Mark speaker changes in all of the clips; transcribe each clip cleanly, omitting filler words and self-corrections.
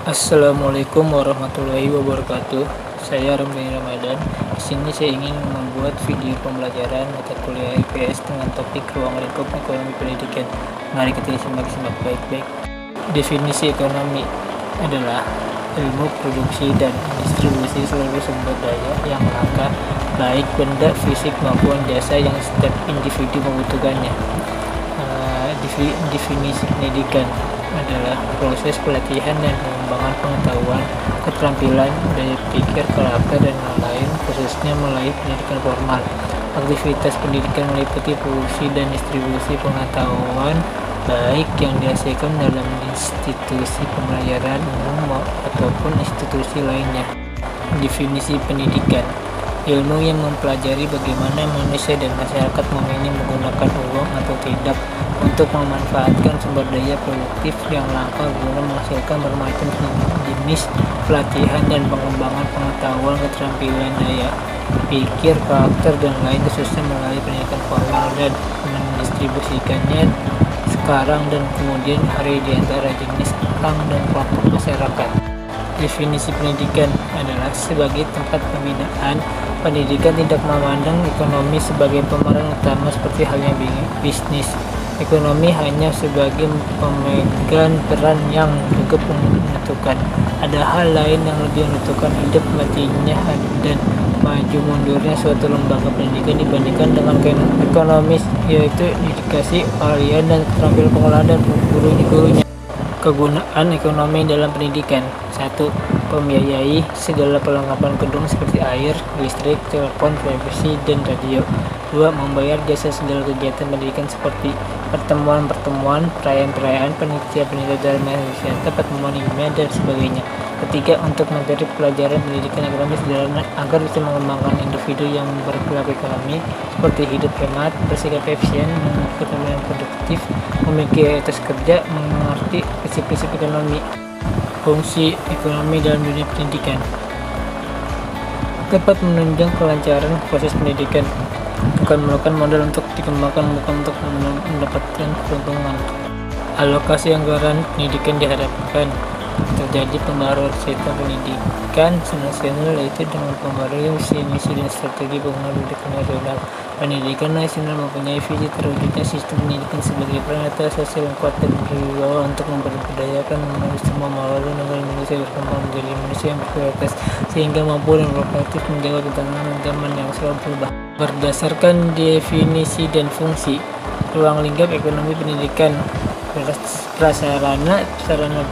Speaker 1: Assalamualaikum warahmatullahi wabarakatuh. Saya Ramli Ramadan. Di sini saya ingin membuat video pembelajaran mata kuliah IPS dengan topik ruang lingkup ekonomi pendidikan. Mari kita simak baik-baik. Definisi ekonomi adalah ilmu produksi dan distribusi seluruh sumber daya yang langka, baik benda fisik maupun jasa yang setiap individu membutuhkannya. Definisi pendidikan adalah proses pelatihan dan pengembangan pengetahuan, keterampilan, daya pikir, karakter, dan lain-lain, khususnya melalui pendidikan formal. Aktivitas pendidikan meliputi produksi dan distribusi pengetahuan, baik yang dihasilkan dalam institusi pembelajaran umum ataupun institusi lainnya. Definisi pendidikan: ilmu yang mempelajari bagaimana manusia dan masyarakat memilih menggunakan uang atau tidak untuk memanfaatkan sumber daya produktif yang langka guna menghasilkan bermacam jenis pelatihan dan pengembangan pengetahuan, keterampilan, daya pikir, karakter, dan lain, khususnya melalui pendidikan formal, dan mendistribusikannya sekarang dan kemudian hari di antara jenis orang dan kelompok masyarakat. Definisi pendidikan adalah sebagai tempat pembinaan. Pendidikan tidak memandang ekonomi sebagai pemeran utama seperti halnya bisnis. Ekonomi hanya sebagai pemegang peran yang cukup menentukan. Ada hal lain yang lebih menentukan hidup matinya dan maju mundurnya suatu lembaga pendidikan dibandingkan dengan ekonomis, yaitu dedikasi, keahlian, dan keterampilan pengelola dan gurunya. Kegunaan ekonomi dalam pendidikan: 1. Membiayai segala perlengkapan gedung seperti air, listrik, telepon, televisi, dan radio. 2. Membayar jasa segala kegiatan pendidikan seperti pertemuan-pertemuan, perayaan-perayaan, panitia-panitia dalam wisata, pertemuan ilmiah, dan sebagainya. 3. Untuk materi pelajaran pendidikan ekonomi sederhana agar bisa mengembangkan individu yang berperilaku ekonomi seperti hidup hemat, bersikap efisien, mengumpulkan produktif, memiliki etos kerja, mengerti prinsip-prinsip ekonomi. Fungsi ekonomi dalam dunia pendidikan: dapat menunjang kelancaran proses pendidikan, bukan merupakan modal untuk dikembangkan, bukan untuk mendapatkan keuntungan. Alokasi anggaran pendidikan diharapkan terjadi pembaruan sistem pendidikan nasional, yaitu dengan pembaruan visi-misi dan strategi pembangunan pendidikan nasional. Pendidikan nasional mempunyai visi terwujudnya sistem pendidikan sebagai peranata sosial yang kuat dan berwibawa untuk memberdayakan semua melalui negara Indonesia berkembang menjadi Indonesia yang berkualitas sehingga mampu dan berkreatif menjawab tantangan zaman yang selalu berubah. Berdasarkan definisi dan fungsi, ruang lingkup ekonomi pendidikan: prasarana, sarana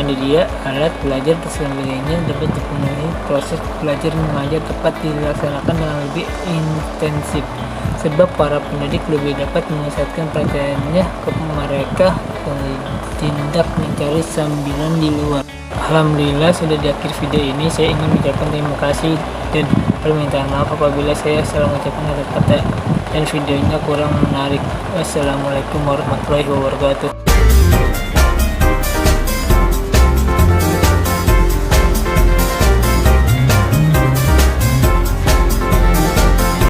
Speaker 1: pendidikan, alat belajar, dan sebagainya dapat dipenuhi. Proses belajar mengajar dapat dilaksanakan dengan lebih intensif sebab para pendidik lebih dapat mengesatkan perhatiannya ke mereka tidak mencari sambilan di luar. Alhamdulillah, sudah di akhir video ini. Saya ingin mengucapkan terima kasih dan permintaan maaf apabila saya salah mengucapkan kata-kata dan videonya kurang menarik. Wassalamualaikum warahmatullahi wabarakatuh.